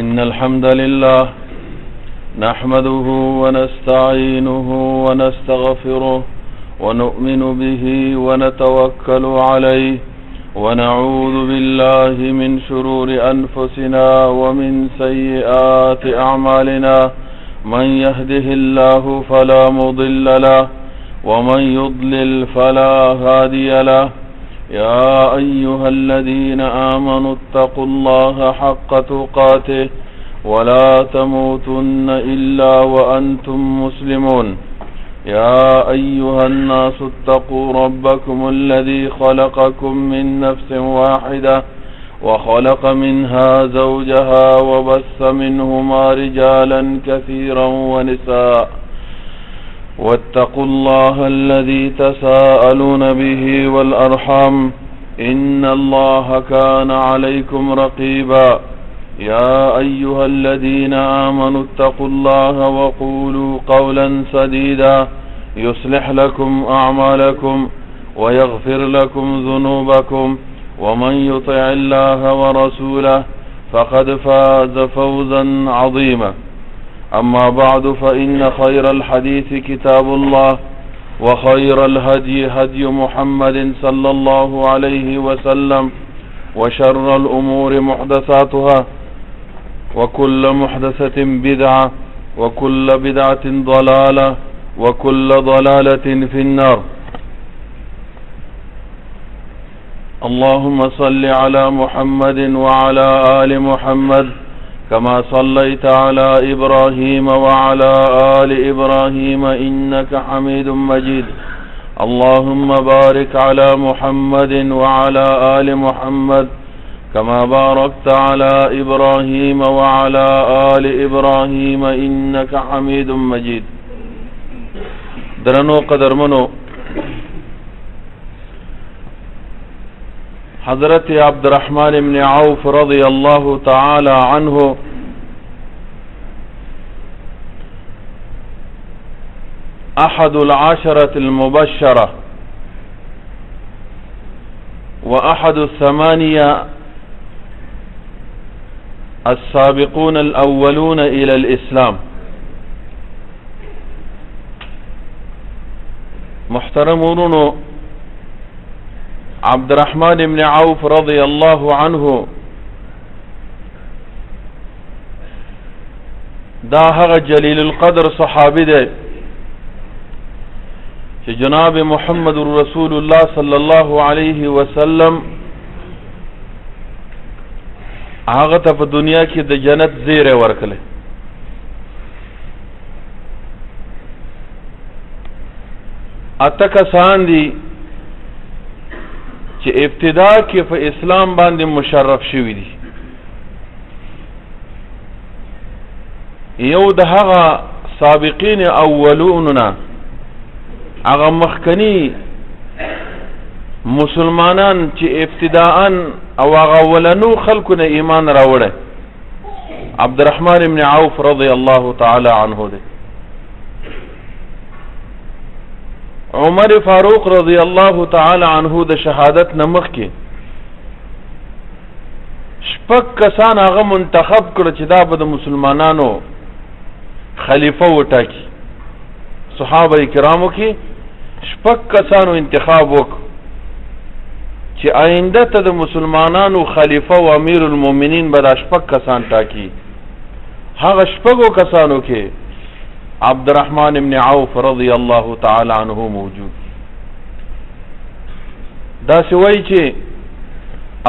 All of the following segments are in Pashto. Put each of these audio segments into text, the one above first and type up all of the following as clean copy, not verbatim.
إن الحمد لله نحمده ونستعينه ونستغفره ونؤمن به ونتوكل عليه ونعوذ بالله من شرور أنفسنا ومن سيئات أعمالنا من يهده الله فلا مضل له ومن يضلل فلا هادي له يا أيها الذين آمنوا اتقوا الله حق تقاته ولا تموتن إلا وأنتم مسلمون يا أيها الناس اتقوا ربكم الذي خلقكم من نفس واحدة وخلق منها زوجها وبث منهما رجالا كثيرا ونساء واتقوا الله الذي تساءلون به والأرحام إن الله كان عليكم رقيبا يا أيها الذين آمنوا اتقوا الله وقولوا قولا سديدا يصلح لكم أعمالكم ويغفر لكم ذنوبكم ومن يطع الله ورسوله فقد فاز فوزا عظيما أما بعد فإن خير الحديث كتاب الله وخير الهدي هدي محمد صلى الله عليه وسلم وشر الأمور محدثاتها وكل محدثة بدعة وكل بدعة ضلالة وكل ضلالة في النار. اللهم صل على محمد وعلى آل محمد كما صليت على إبراهيم وعلى آل إبراهيم إنك حميد مجيد. اللهم بارك على محمد وعلى آل محمد كما باركت على إبراهيم وعلى آل إبراهيم إنك حميد مجيد. درنو قدرمنو حضرت عبد الرحمن بن عوف رضي الله تعالى عنه أحد العشرة المبشرة وأحد الثمانية السابقون الأولون إلى الإسلام. محترمون، عبد الرحمن بن عوف رضي الله عنه دا هغه جلیل القدر صحابی دے چې جناب محمد رسول الله صلی الله علیه وسلم هغه ته په دنیا کې د جنت زیره ورکړي. اته کسان دي چې ابتدا کې په اسلام باندې مشرف شوی دي. یو د هغه سابقین اولوننا هغه مخکنی مسلمانان چې ابتداءً او هغه ولنو خلکو نه ایمان راوړل، عبد الرحمن بن عوف رضی الله تعالی عنه دی. عمر فاروق رضی الله تعالی عنه د شهادت نمخ کې شپږ کسان هغه منتخب کړ چې دا به د مسلمانانو خلیفہ وټاکي. صحابه کرامو کې شپږ کسانو انتخاب وکړ چې آینده ته د مسلمانانو خلیفہ او امیر المؤمنین به دا شپږ کسان ټاکي. هغه شپږو کسانو کې عبد الرحمن بن عوف رضی الله تعالی عنه موجود. دا سوی چې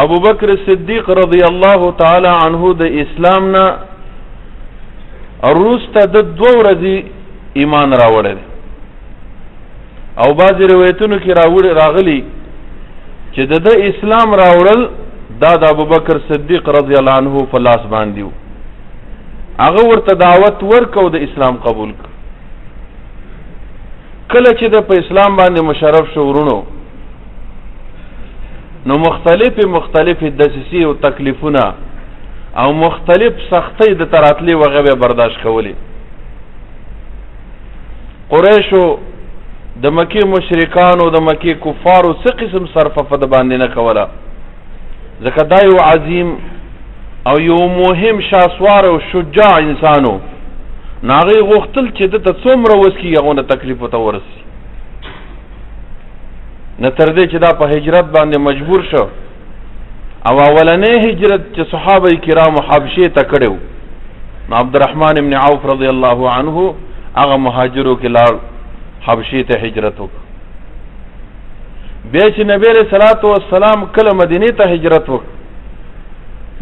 ابو بکر صدیق رضی الله تعالی عنه د اسلام نه وروسته د 2 ورځې ایمان راوړل او بعض روایتونو کې راغلي چې د اسلام راوړل دا د ابو بکر صدیق رضی الله عنه په لاس باندې و هغه ورته دعوت ورکو د اسلام قبول کله چې د په اسلام باندې مشرف شو ورونو نو مختلف دسیسې او تکلیفونه او مختلف سختۍ د تراتلی وغه برداشت کولی قریشو د مکی مشرکان او د مکی کفارو څه قسم صرفه د باندې نه کوله ځکه دا یو عظیم او یو مهم شاسوار او شجاع انسانو ناغي غوښتل چې د څومره وسکی هغه تکلیف ته ورسی نه تر دې چې دا په هجرت باندې مجبور شو او اولنې هجرت چې صحابه کرام حبشه ته کړو نو عبدالرحمن ابن عوف رضی الله عنه هغه مهاجرو کې لاړ حبشه ته هجرت وکړ بیا چې نبی علیہ الصلوۃ والسلام کله مدینه ته هجرت وکړ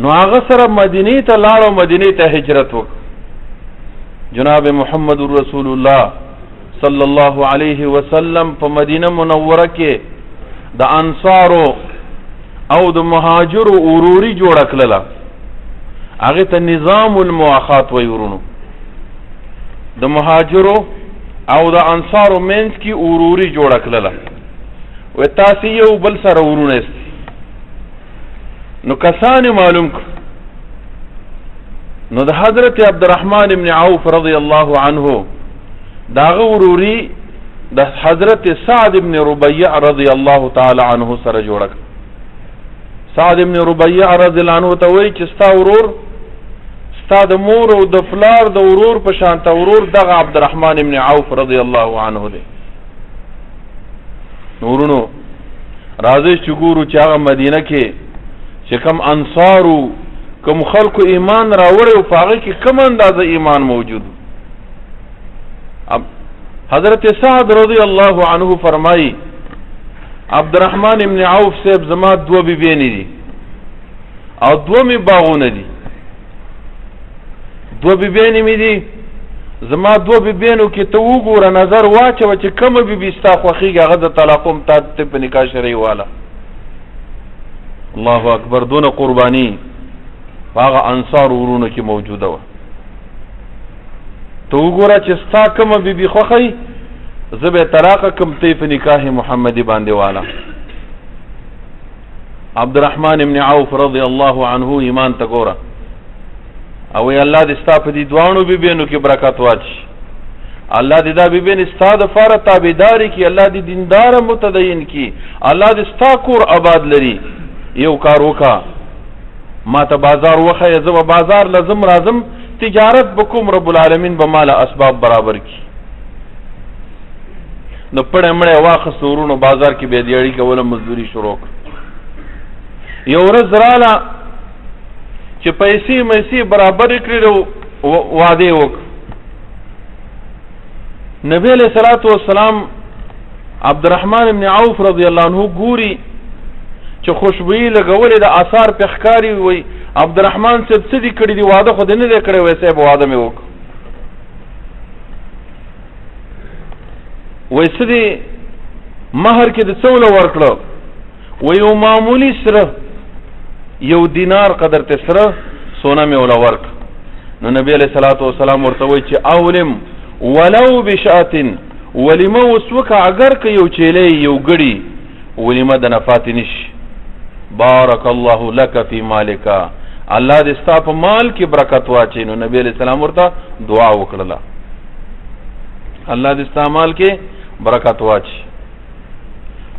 نو هغه سره مدینه ته لاړ او مدینه ته هجرت وکړ جناب محمد رسول الله صلی الله علیه وسلم په مدینه منوره کې د انصارو او د مهاجرو اوروري جوړ کړل هغه ته نظام المؤاخات وی ورونو د مهاجرو او د انصارو منځ کې اوروري جوړ کړل و تاسو یو بل سره ورونه نو کسان معلوم نو د حضرت عبدالرحمن ابن عوف رضی الله عنه داغه وروري د حضرت سعد ابن ربيع رضی الله تعالی عنه سره جوړ سعد ابن ربيع رضی الله عنه ته وی چې ستا ورور ستا د مور او د فلار د ورور په شان ته ورور دغه عبدالرحمن ابن عوف رضی الله عنه دی نورونو راځي چې ګورو چې هغه مدینه کې چې کم انصارو کم خلکو ایمان راوړی او هغه کې کم اندازه ایمان موجود حضرت سعد رضی الله عنه فرمایي عبدالرحمن ابن عوف صاحب زما 2 بیبیانی دي او 2 می باغونه دي 2 بیبیانی می دي زما 2 بیبیانو کې ته وګوره نظر واچو چې کومه بیبي ستا خوښیږي هغه د طلاقوم ته په نکاح شرعي والا الله اکبر دون قربانی هغه انصار ورونو کې موجوده و ته وګوره چې ستا کومه بیبي خوښي زبه طلاق کوم ته په نکاح محمدي باندې والا عبدالرحمن ابن عوف رضی الله عنه ایمان ته ګوره او الله دې ستا په دې دوانو بیبینو کې برکت واچي الله دې دا بیبین ستا د فار تابعداري کې الله دې دیندار متدین کې الله دې ستا کور آباد لري یو کار وکا ما ته بازار وخه زو بازار لازم رازم تجارت بکوم رب العالمین به مال اسباب برابر کی نو پړې مړې واخه سورونو بازار کې به دیړی کوله مزدوري شروع یو ورځ رااله چې پیسې برابر کړو وعده وک نبی علیہ الصلوۃ والسلام عبدالرحمن ابن عوف رضی الله عنه ګوري چې خوشبوئی لګولې د آثار په ښکاری وي عبدالرحمن صاحب څه دي کړی دی واده خو دې نه کړی وای صاحب واده مې وک وای څه دي مہر کې د څول ورکړو وای یو معمولی سره یو دینار قدر ته سره سونا مې ولا ورک نو نبی علیہ الصلوۃ والسلام ورته وای چې اولم ولو بشاتن ولما وسوک اگر که یو چيلې یو غړي ولما د نفات نش بارک الله لك فی مالک الله دې ستا په مال کې برکت واچي نو نبی علیہ السلام ورته دعا وکړه الله دې ستا مال کې برکت واچي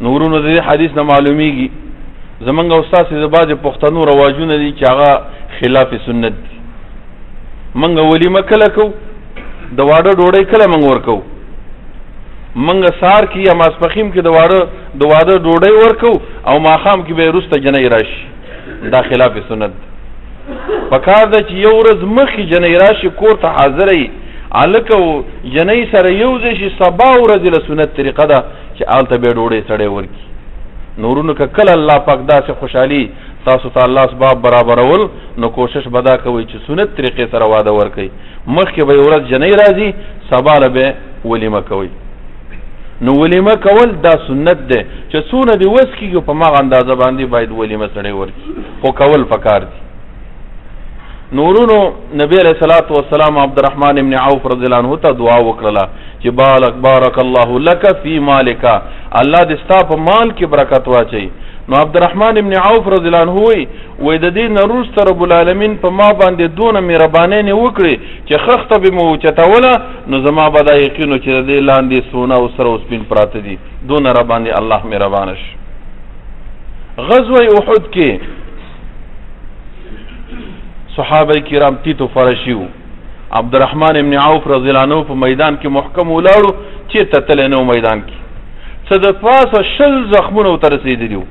نورونو دې حدیث نه معلومیږي زمونږ استاد سي بعض پښتنو رواجونه دي چې هغه خلاف سنت دي منګه ولیمه کله کو د واړه ډوړې کله منګ ورکو منګه سار کی یا ماسپخیم کې د واړه ډوړې ورکو او ماخام کې به روسته جنې راشي دا خلاف سنت پکار د چې یو ورځ مخې جنې راشي کور ته حاضرې الکو جنې سره یو ځشي سبا ورځ له سنت طریقه ده چې آلته به ډوړې سړې ورکی نورونو که کله الله پاک دا سے خوشحالی تاسو ته الله اسباب برابرول نو کوشش بدا کوي چې سنت طریقې سره واده ورکړي. مخکې به ورځ جنۍ راځي، سبا له به ولیمه کوي. نو ولیمه کول دا سنت دی چې څونه دی وس کېږي په مغه اندازه باندې باید ولیمه سړی ورکړي، خو کول پکار دي. نورونو نبی علیہ الصلوۃ والسلام عبدالرحمن ابن عوف رضی الله عنه ته دعا وکړه چې بارک الله لك فی مالک، الله دې ستا په مال کې برکت واچي. نو عبدالرحمن ابن عوف رضی الله عنه وی د دې نروست رب العالمین په ما باندې دونه مهرباني نه وکړي چې خخته به مو چتاوله، نو زما به دا یقینو چې د دې لاندې سونه او سره او سپین پراته دي، دونه را باندې الله مهربان شي. غزوه احد کې صحابه کرام تیتو فرشیو، عبدالرحمن ابن عوف رضی الله عنه په میدان کې محکم ولاړو چې تتل نه میدان کې څه د پاسه 20 زخمونه تر رسیدلیو،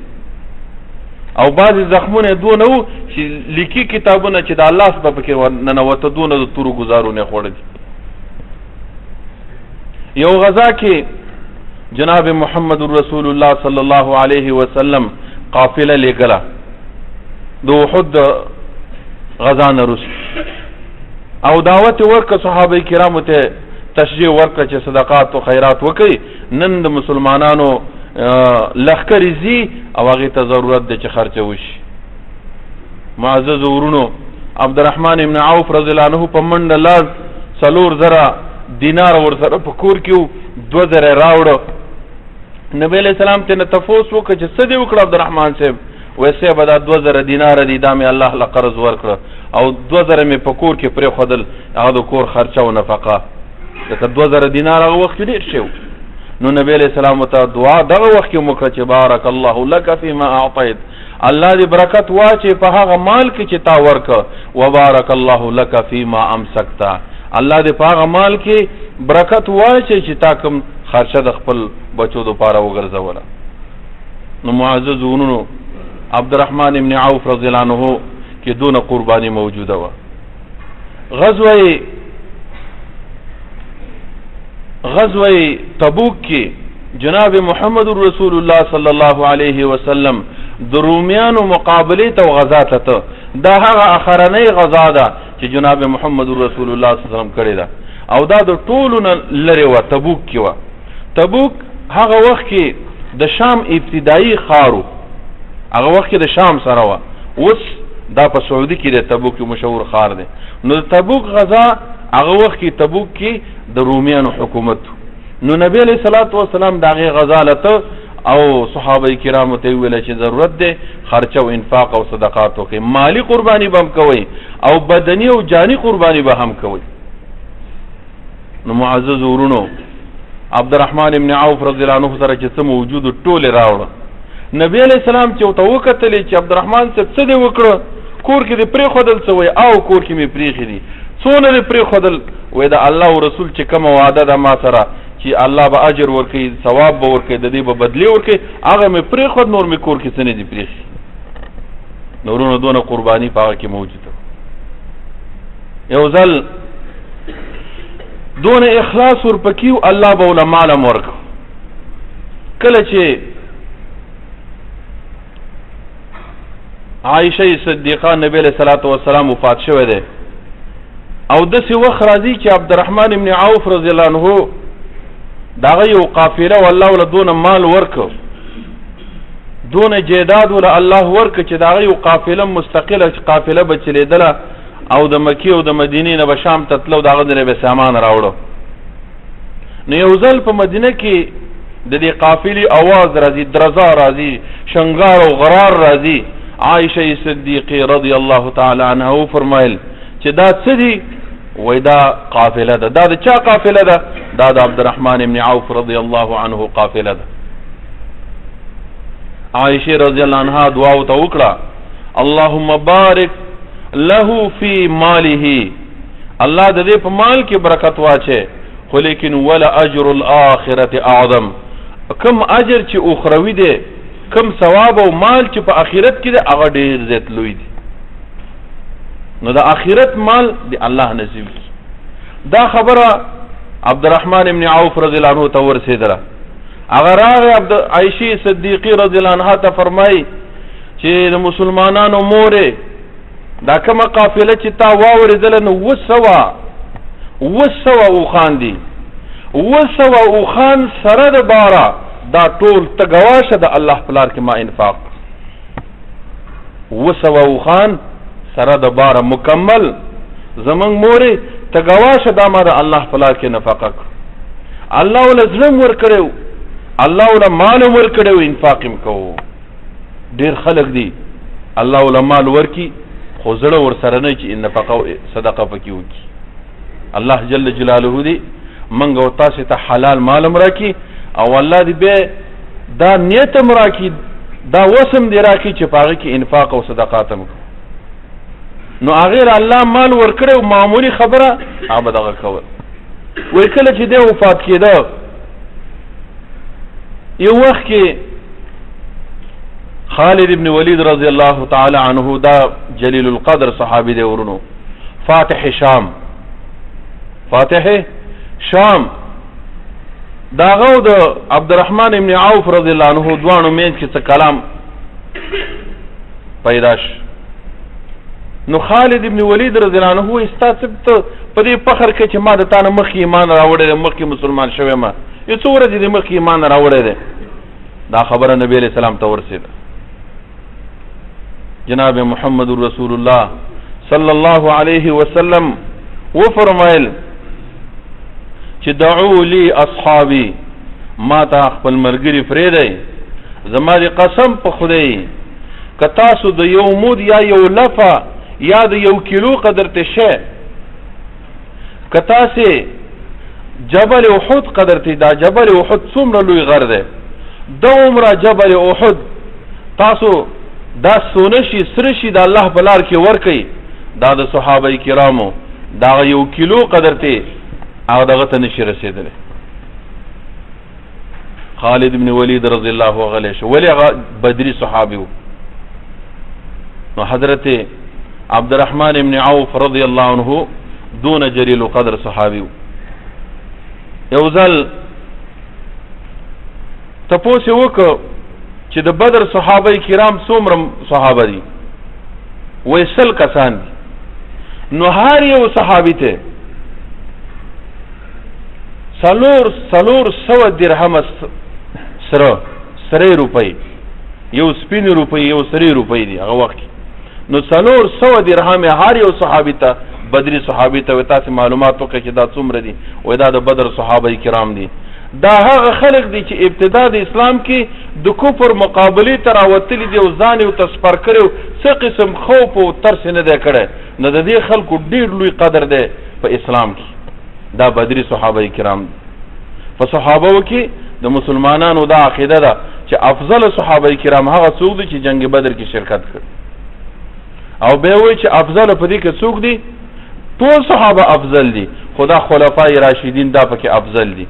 او بعضی زخمونه دونه وو چې لیکي کتابونه چې د الله سبب کې ننوته دونه د تورو گزارونه خوړل. یو غزا کې جناب محمد رسول الله صلی الله علیه وسلم قافله لګلا د احد غزا نه رسول او دعوت ورکړه صحابه کرامو ته تشجیع ورکړه چې صدقات او خیرات وکړي. نن د مسلمانانو لخکری زی او هغه ته ضرورت دی چې خرچه وشي. معزز ورونو، عبدالرحمن ابن عوف رضی الله عنه په منډه لاړ، 4,000 دینار ورسره په کور کې 2,000 راوړه. نبی علیہ السلام ته تفوس وکړه چې څه دی وکړه عبدالرحمن صاحب؟ ویسه به دا 2,000 دینار دي، دا مې الله له قرض ورکړه او 2,000 مې په کور کې پرې خودل، هغه د کور خرچه او نفقه. لکه 2,000 دینار هغه وخت ډېر شو. نو نبی علیہ السلام ته دعا دغه وخت کې وکړه چې بارک الله لك فيما اعطيت، الله دې برکت واچي په هغه مال کې چې تا ورکه، وبارک الله لك فيما امسكت، الله دې په هغه مال کې برکت واچي چې تا کوم خرچه د خپل بچو لپاره وګرځوله. نو معزز ورونو، عبدالرحمن ابن عوف رضی الله عنه کې دونه قربانی موجوده و. غزوه تبوک کې جناب محمد رسول الله صلی الله علیه وسلم د رومیانو مقابله ته غزا ته، دا هغه اخرنۍ غزا ده چې جناب محمد رسول الله صلی الله علیه وسلم کړی ده، او دا د ټولو نه لري و. تبوک کې و. تبوک هغه وخت کې د شام ابتدایي خارو، هغه وخت کې د شام سره و. اوس دا په سعودي کې د تبوک مشهور خار دی. نو د تبوک غزا هغه وخت کې تبوک کې د رومیانو حکومت. نو نبی علیہ الصلوۃ والسلام داغه غزا لته او صحابه کرامو ته ویل چې ضرورت دی خرچه او انفاق او صدقات وکړي، مالی قربانی به هم کوي او بدنی او جانی قربانی به هم کوي. نو معزز ورونو، عبدالرحمن ابن عوف رضی الله عنه سره چې څه موجود ټول راوړه. نبی علیہ السلام چې ته وکتلې چې عبدالرحمن صاحب څه دی وکړه، کور کې دې پرې خودل څه وای او کور کې مې پرې خېدي څونه دې پرې خودل وای دا الله او رسول چې کوم وعده ده ما سره چې الله به اجر ورکړي، ثواب به ورکړي، د دې به بدلی ورکړي، هغه مې پرې خود، نور مې کور کې څه نه دي پرې خې. نورونو دونه قربانی په هغه کې موجوده. یو ځل دونه اخلاص ورپکیو، الله به ول مال ورکړ. کله چې عائشه صدیقه نبی علیہ الصلوۃ والسلام وفات شوه ده، او داسې وخت راځي چې عبدالرحمن ابن عوف رضی الله عنه داغه یو قافله والله ول دونه مال ورکو، دونه جیداد ول الله ورکو چې داغه یو قافله مستقله قافله بچلیدله او د مکی او د مدینې نه به شام ته تلو، داغه نه به سامان راوړو. نو یو ځل په مدینه کې د دې قافلې आवाज راځي، درزا راځي، شنګار او غرار راځي. عائشه صدیقه رضی الله تعالی عنها فرمایل چې دا څه دي؟ وای دا قافله ده. دا د چا قافله ده؟ دا د عبدالرحمن ابن عوف رضی الله عنه قافله ده. عائشه رضی الله عنها دعا وکړه، اللهم بارک له فی ماله، الله د دې په مال کې برکت واچي، خو لیکن ولا اجر الاخرته اعظم، کم اجر چې اخروی دی، کم ثواب او مال چې په آخرت کې دی، هغه ډیر زیات لوی دی. نو د آخرت مال دی الله نصیب کی. دا خبره عبدالرحمن ابن عوف رضی الله عنه ته ورسېدله. هغه راغی عائشه صدیقه رضی الله عنها ته فرمایي چې د مسلمانانو مورې دا کومه قافله چې تا واورېدله نو 200 اوښان دي 200 اوښان سره د باره دا ټول ته ګواشه د الله په لار کې ما انفاق 200 اوښان سره د باره مکمل زمونږ مورې ته ګواشه دا ما د الله په لار کې نفقه کړ الله وله زړه م ورکړی الله وله مال م ورکړی و انفاق م کوو ډېر خلک دي الله وله مال ورکي خو زړه ورسره نه چې نفقه او صدقه پکې وکړي الله جل جلاله دې موږ او تاسې ته حلال مال م راکړي او الله دې بیا دا نیت م راکړي دا وسم دې راکړي چې په هغه کې انفاق او صدقات م کوو نو هغې الله مال ورکړی او معمولي خبره هغه به دغه کول وایي کله چې دی وفات کېده یو وخت کې خالد ابن ولید رضی الله تعالی عنه دا جلیل القدر صحابي دی ورونو فاتح شام داغه د عبدالرحمن ابن عوف رضی الله عنه دوانو مینځ کې څه کلام پیدا شو نو خالد ابن ولید رضی الله عنه استاسب ته په دې فخر کې چې ما د تانه مخکې ایمان راوړی دی مخکې مسلمان شوی ما یو څو ورځې د مخکې ایمان راوړی دی دا خبره نبی علیہ السلام ته ورسېده جناب محمد رسول الله صلی الله علیه وسلم وفرمایل چې دعو لی اصحابي ما ته خپل ملګري پرېږدئ زما د قسم په خدای که تاسو د یو مود یا یو لفه یا د یو کیلو قدر ته شی که تاسې جبل احد قدر ته دا جبل احد څومره لوی غر دی دومره جبل احد تاسو دا سونه شي سره شي د الله په لار کې ورکئ دا د صحابه کرامو دا یو کیلو قدر ته هغه دغه ته نشي رسېدلی خالد بن ولید رضی الله عنه شو ولی هغه بدري صحابي و نو حضرت عبدالرحمن ابن عوف رضی الله عنه دون جلیل قدر صحابي و یو ځل تپوس یې وکړ چې د بدر صحابه کرام څومره صحابه دي وایي 100 کسان دي نو هر یو صحابي ته څلور سوه درهمه سرې روپۍ یو سپینې روپۍ یو سرې روپۍ دي هغه وخت کې نو 400 درهمه هر یو صحابي ته بدري صحابي ته تاسو معلومات وکړئ چې دا څومره دي وایي دا د بدر صحابه کرام دي دا هغه خلق دي چې ابتدا د اسلام کې د کفر مقابله ته راوتلي دي او ځان یې تسپر کړی څه قسم خوف او ترس نه دی کړی نو د دې خلکو ډېر لوی قدر دی په اسلام کې دا بدري صحابه کرام دي په صحابو کې د مسلمانانو دا عقیده ده چې افضل صحابه کرام هغه څوک دي چې جنگ بدر کې شرکت کړي او به وایي چې افضل په دې کې څوک دي ټول صحابه افضل دي خدا خلفای راشدین دا پکې افضل دي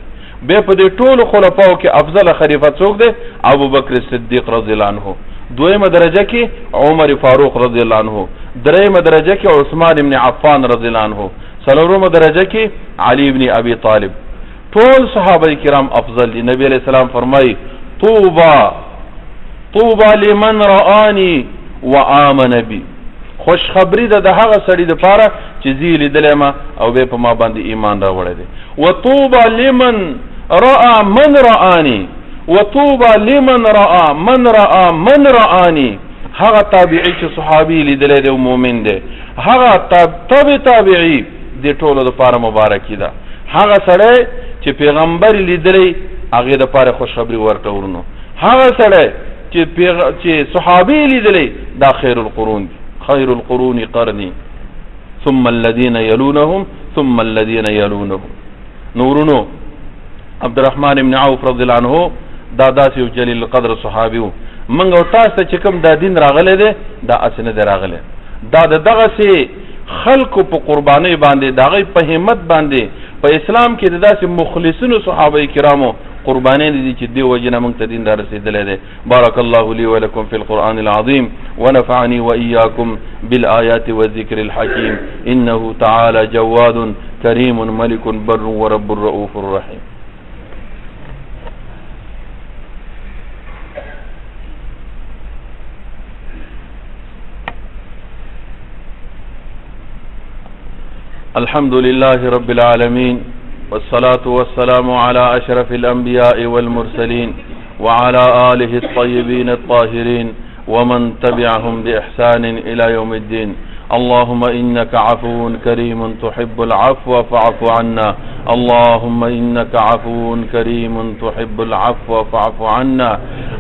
به په دې ټول خلفاو کې افضل خلیفہ څوک دی ابو بکر صدیق رضی الله عنه دویمه درجه کې عمر فاروق رضی الله عنه دریمه درجه کې عثمان ابن عفان رضی الله عنه څلورمه درجه کې علی ابن ابي طالب ټول صحابه کرام افضل دي نبی علیہ السلام فرمایي طوبى لمن رآني وآمن بي خوش خبری ده د هغه سړي د پاره چې زی لیدلی ما او به په ما باندې ایمان راوړی دی وطوبى لمن رأى من رآني وطوبى لمن رأى من رآني هغه تابعی چې صحابي لیدلی دی او مؤمن دی هغه تابعی د ټولو د پاره مبارکي ده هغه سړی چې پیغمبر لیدلی هغه د پاره خوشخبری ورته ورنو هغه سړی چې صحابي لیدلی دا خیر القرون دی خير القرون قرني ثم الذين يلونهم ثم الذين يلونهم نورونو عبدالرحمن ابن عوف رضی الله عنه دا داسې یو جلیل القدر صحابي و موږ او تاسو ته چې کوم دا دین راغلی دی دا اسنه دی راغلی دا دغسې خلکو په قربانۍ باندې د هغوی په همت باندې په اسلام کې د داسې مخلصینو صحابه کرامو قربانين دي چې دی وجنه موږ ته دین دا رسیدلی دی بارك الله لي ولكم في القرآن العظيم ونفعني وإياكم بالآيات والذكر الحكيم إنه تعالى جواد كريم ملك بر ورب رؤوف رحيم الحمد لله رب العالمين، والصلاة والسلام على أشرف الأنبياء والمرسلين وعلى آله الطيبين الطاهرين ومن تبعهم بإحسان إلى يوم الدين. اللهم إنك عفو كريم تحب العفو فاعف عنا. اللهم إنك عفو كريم تحب العفو فاعف عنا.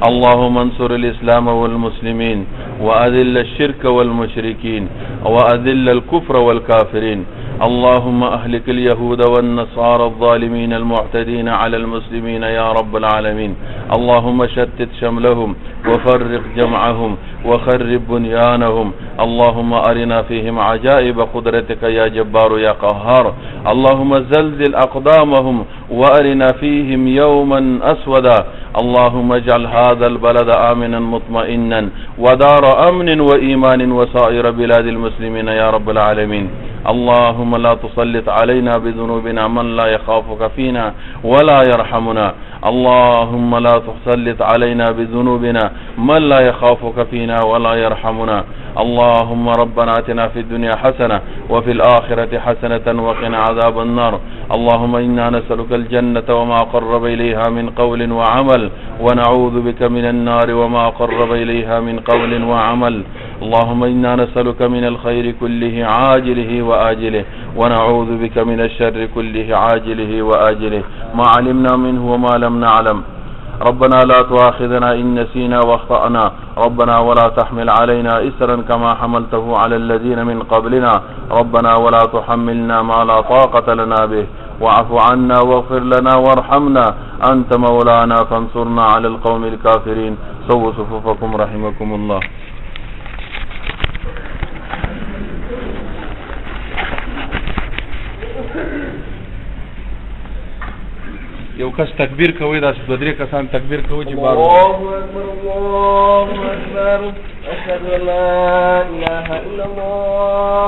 اللهم انصر الإسلام والمسلمين، وأذل الشرك والمشركين، وأذل الكفر والكافرين. اللهم أهلك اليهود والنصارى الظالمين المعتدين على المسلمين يا رب العالمين. اللهم شتت شملهم وفرق جمعهم وخرب بنيانهم. اللهم أرنا فيهم عجائب قدرتك يا جبار يا قهار. اللهم زلزل أقدامهم وأرنا فيهم يوما أسودا. اللهم اجعل هذا البلد آمنا مطمئنا ودار أمن وإيمان وسائر بلاد المسلمين يا رب العالمين. اللهم لا تسلط علينا بذنوبنا من لا يخافك فينا ولا يرحمنا. اللهم لا تسلط علينا بذنوبنا من لا يخافك فينا ولا يرحمنا. اللهم ربنا آتنا في الدنيا حسنة وفي الآخرة حسنة وقنا عذاب النار. اللهم إنا نسألك الجنة وما قرب إليها من قول وعمل، ونعوذ بك من النار وما قرب إليها من قول وعمل. اللهم إنا نسألك من الخير كله عاجله وآجله، ونعوذ بك من الشر كله عاجله وآجله، ما علمنا منه وما لم نعلم. ربنا لا تؤاخذنا إن نسينا واخطأنا. ربنا ولا تحمل علينا إسرا كما حملته على الذين من قبلنا. ربنا ولا تحملنا ما لا طاقة لنا به، واعف عنا واغفر لنا وارحمنا. أنت مولانا فانصرنا على القوم الكافرين. سووا صفوفكم رحمكم الله. یو کس تکبیر کوي، دا دوه درې کسان تکبیر کوي چې بار الله اکبر الله اکبر اشهد ان لا اله الا الله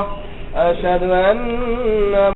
اشهد ان